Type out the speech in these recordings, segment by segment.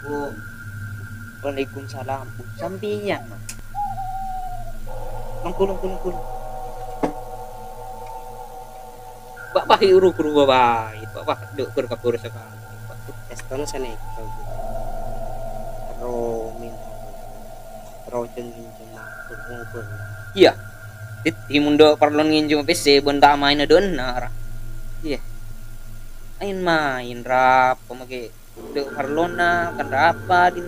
Oh, Waalaikumsalam. Sampian. Lengkul. Bapak iru kuru bapak. Bapak duk berkapur sekali. Estono sana ikaw. Pero minta. Pero jengin cuma ngubur. Iya. Di mundo perlu nginjung PC benda main doon na. Iya. Ain main rap pemake duk perlu na kan apa di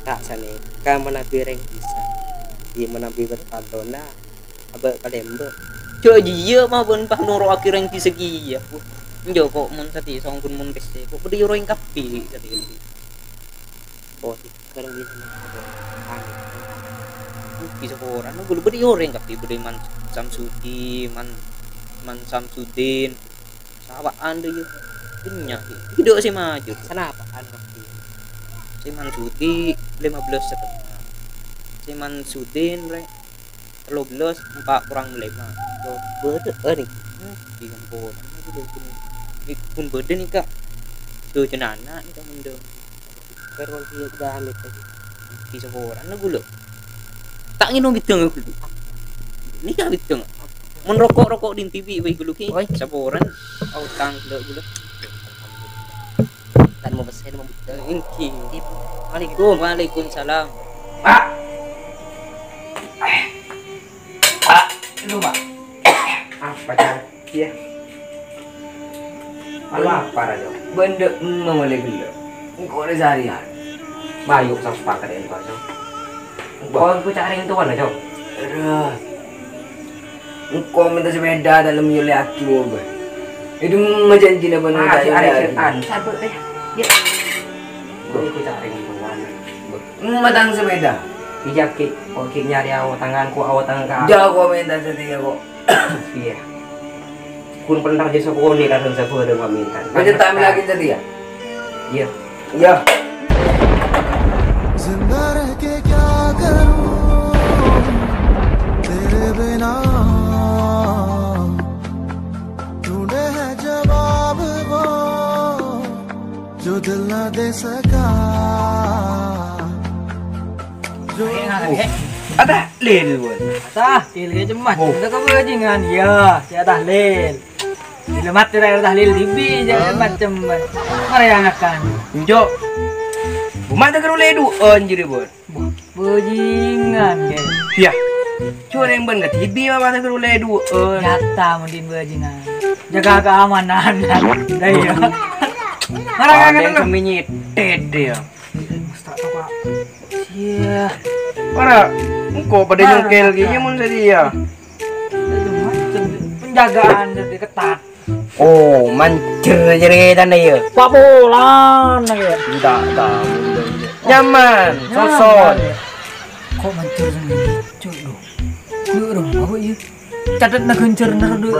Tak sana ka manabi reng bisa. Di manabi berpantona. Aba kalembe. Cok dia mah ben pah noro akhir yang segi ya. Njo kok mun sati song kun mun PC kok beri ro yang kapi sati. Oh, sekarang bisa Bisa orang nu bulu beri orang kapi beri man Samsudin sahabat anda ya punya hidup si maju sana apaan kapi? Si Mansudi 15,5 si Mansudin bre 13 4 kurang 5 Oh, berde nih. di kampung pun berde nih kak tuh cenana nih kamu dong Pero dia udah amit lagi. di sekolah nu gulu tak ngino gitu ini kan gitu menrokok di TV baik gulu ki saboran autang gulu Tan mo basta mo buta. Inki. Waalaikumsalam. Pak. Pak, itu Pak. Apa cara? Iya. Malu apa raja? Benda memulai gila. Engkau ada seharian. Bayu sama sepakat ini Pak. Engkau aku cari itu mana Jom? Terus. Engkau minta sepeda dalam menyulai aki mobil. Itu macam cina benar. Sabar deh. Ya. Aku cari itu mana? Matang sepeda. Dijakit, oke nyari awak tanganku, awak tangan kau. Jauh kau minta setia kok. Iya. Kun pentar jasa kau ni kan saya boleh minta. Macam tak lagi setia. Iya. Iya. जिंदा रह के क्या करूं तेरे बिना ढूंढे है जवाब वो जो दिल ना दे सका जो Ada lil buat. Tah, lil cemat. Kita kau bajingan. Ya, saya dah lil. Bila mati dah lil tibi jangan macam mana yang akan. Jo. Bumat tak kerulai duan jadi buat. Bajingan ke. Ya. Cuma yang ben kat tibi mah tak kerulai duan. Nyata mungkin bajingan. Jaga keamanan. Dah ya. Mana yang kami nyetet dia. Tak tahu Pak. Iya. Mana? Engkau pada nyongkel gini mun sedia. Penjagaan lebih ketat. Oh, mancer jeritan dia. Pak bolan ya. Tak. Nyaman, soson. Kok mancur sendiri? Coba dong, apa ya? Catat nak kencur dulu.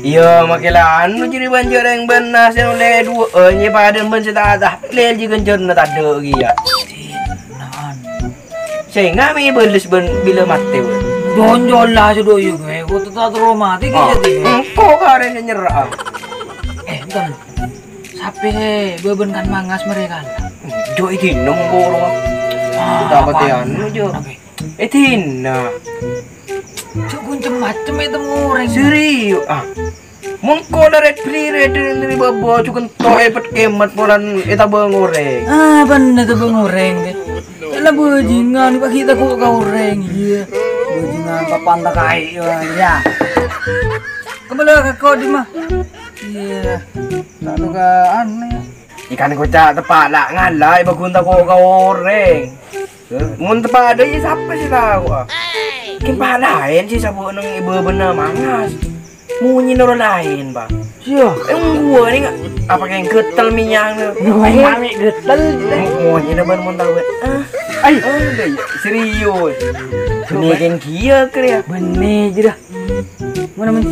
Iya, makilah anu jadi banjir yang benar saya oleh dua. Nya pada ben setada. Lel ji kencur na tak ada lagi ya. Saya ngami belis ben bila mati. Donjol lah sudah ya gue. Kau tetap mati jadi. Kok karen nyerah. Bukan. Sampai beban kan mangas mereka. Jo itu nombor. Dapat ya anu jo. Etina. Cuk kuncem macam itu ngoreng. Serius mengko dari dari babo cukan toy pet kemat polan eta ngoreng. Bener tuh ngoreng deh. Lah bajingan pak kita kok goreng iya. Bajingan papan tak kai ya. Kembali ke kau di mah. Iya. Tak ada ke aneh. Ikan kocak tepat lah ngalai bagun tak kok goreng. Mun tepat ada ya siapa sih tahu Kim lain sih sabu nang ibu bener mangas. Munyi noro lain, Bang. Iya. Gua ni apa yang getel minyak ni. Kami getel. Munyi na ban mun tahu. Ai, serius. Ni geng kia ke Benih je dah. Mana men?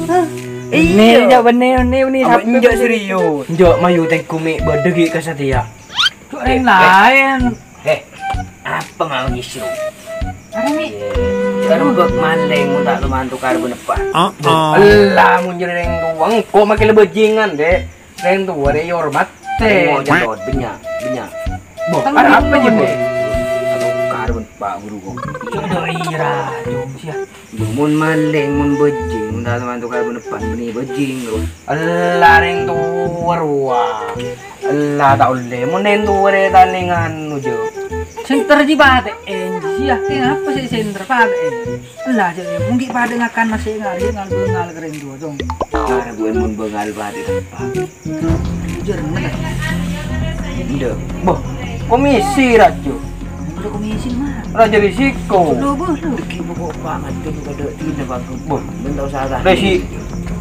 Iya, je benih apa enjak serius. Enjak mayu teh kumik berdegi ke setia. Cuk lain. Apa mau gisru? Ada ni. Sekarang buat maleng mun tak lumantu karo benepa. Allah mun jereng tuang kok makin lebejingan dek. Reng tuwa de hormat. Tengok jadot benyak. Boh, Ada apa je, Bo? Kalau karun Pak Guru kok. Jodoh ira, jom sia. Mun maling, mun bejing, mun teman tukar mun depan beni bejing terus. Allah ring tuwar wa. Allah tak boleh. Mun nen tuwar taningan nu jo. Center di bate sia. Kenapa sih center bate? Lah je mungkin pada ngakan nasi ngal bengal keren dua dong. Karena bukan mun bengal badi tempat. Jujur mana? Ndak. Boh, komisi rajo. Udah komisi mah. Raja risiko. Lu boh. Deki pokok banget tu pada tidak bagus. Boh, bentar salah.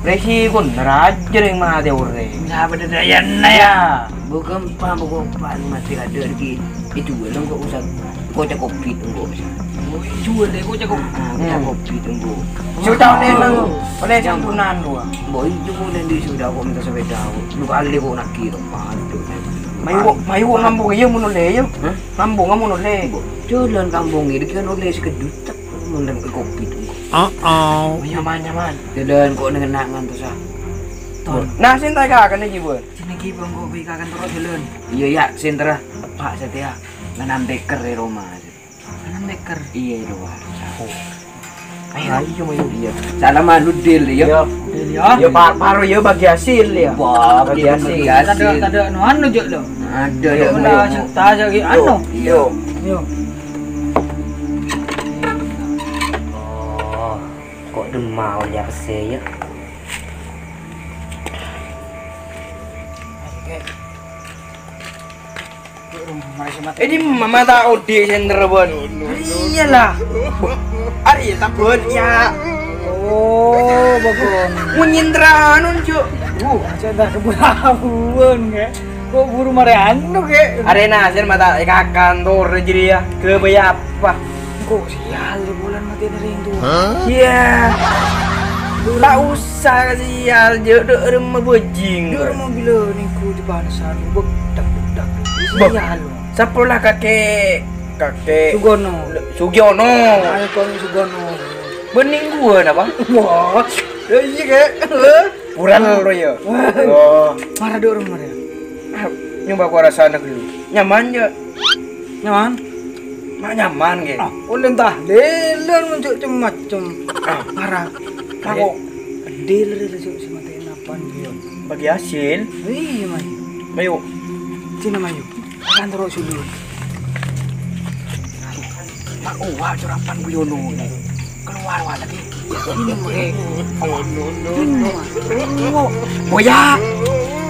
Resiko raja ring mah dia ureng. Nah beda na ya. Bukan pokok mati ada lagi. Itu belum kok usah kocak kopi tunggu. Jual deh, kok jago. Kocak kopi tunggu. Sudah neng, oleh campuran dua. Boy juga dan di sudah kok minta sepeda. Lu kali kok nak kira padu. Mayu ngambung iya mun oleh ya. Ngambung mun oleh. Jalan kampung ini kan oleh sekedut tak mulai ke kopi tunggu. Nyaman. Jalan kok nengenangan tuh sah. Nah, sinta kan iki, Bu. Sini bang gue bikakan terus jalan. Iya ya, sentra Pak Setia. Nanam beker di rumah. Kanan beker. Iya di luar. Ayo mayu dia. Salaman lu deal ya. Ya. Ya paru ya bagi hasil ya. Wah, bagi hasil. Kada no anu jo lo. Ada Ya ya. udah cinta aja gitu anu. Yo. Yo. Oh, kok demau ya saya. Ini mama tahu di center bon. Iyalah. Ari tak bon ya. Oh, bagus. Menyindra nun cu. Cinta keburuan ke. Kok buru mare anu ke. Arena sen mata ikakan tur jadi ya. Ke baya apa? Kok sial di bulan mati dari itu. Iya. Tak usah sial je dek rumah bojing. Dia orang bila ni ku di banasan bedak. Bok. Sial. Siapa lah kakek Sugono. Sugiono. Ayo kau Sugono. Bening gua apa? Wah. Ya iya ke. Puran lo ya. Oh. Marah dia orang marah. Nyoba gua rasa anak dulu. Nyaman ya. Nyaman. Mak nyaman ke. Ulun tah lelan muncul macam marah. Aku dealer itu si matiin apaan dia. Bagi hasil. Iya mah. Mayu. Cina mayu. Kan terus dulu. Mak uwa curapan Buyono. Keluar wa tadi. Ini Oh, boya.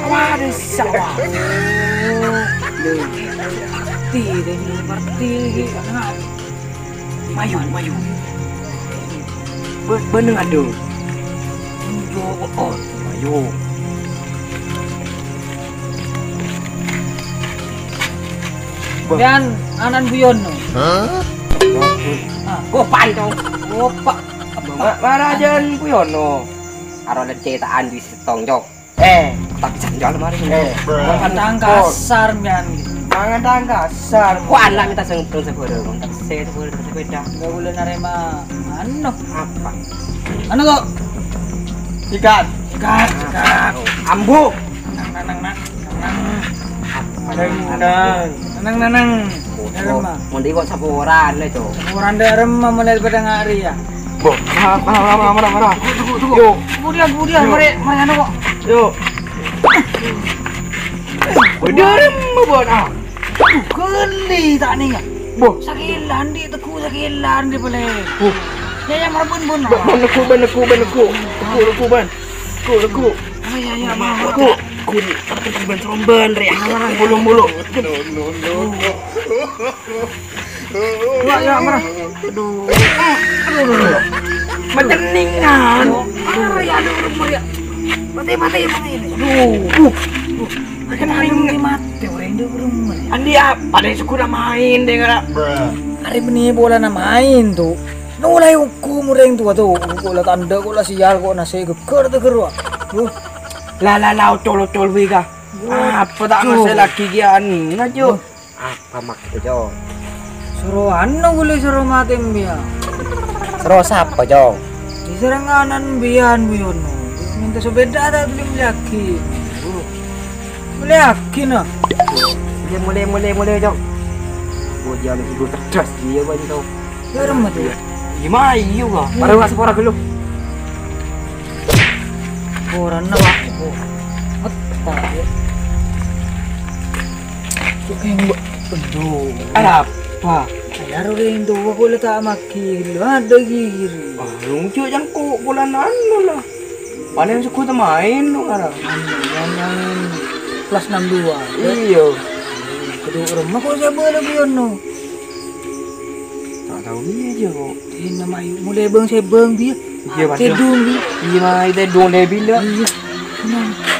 Waduh sawah. Parti deh, parti kan. Mayu. Beneng aduh. Yo, oh, mayu. Dan anan Buyono. Gopan dong. Opak. Marajan Puyono. Aron cetaan di setong jok. Tak bisa jual mari. Tang kasar mian. Mangan tang kasar. Ku anak minta sengkel sepeda, tak sepeda. Enggak boleh narema anu. Apa? Anu kok? Ikan. Ikat. Ambu. Nang. Narema. Mundi kok sapuran le, Cok. Orang darema mulai pada ngari ya. Bo. Marah. Tunggu. Kemudian mari anu kok. Yo. Udah bon ah. Geli tak nih. Bo. Sakilan di teku sakilan di boleh. Ya marbun bun. Beneku. Leku. Ya mah. Leku. Ban somban re. Bulu. Ya marah. Aduh. Majeningan. Ya aduh Maria. Mati. Aduh. Kening mati orang dia berumur. Andi apa deh suku main deh ngara. Hari ini bola na main tuh. Nulai hukum orang tua tuh. Bola tanda bola sial kok nasi geger. La utol wiga. Apa tak ngasih lagi gian ngajo. Apa maksud Jok? Suruh anu boleh suruh mati mbia. Terus apa, Jok? Di seranganan bian Buyono. Minta sepeda tak beli lagi. Boleh yakin ah. Dia mulai jauh. Dia lagi gue terdas dia baju tau. Garam tu. Gimana iya kah? Baru nggak sepora dulu. Orang nak pak. Apa ya? Yang aduh. Ada apa? Ada orang tu aku letak maki. Ada gigi. Lucu jangkuk bulan anu lah. Paling suku tu main tu sekarang. Yang kelas 62. Iya. Kedua rumah kau siapa lagi ono? Tak tahu dia je kok. Ini nama mulai bang saya bang dia. Dia Tedung dia. Iya mah itu dong dia bila. Iya. Kenapa?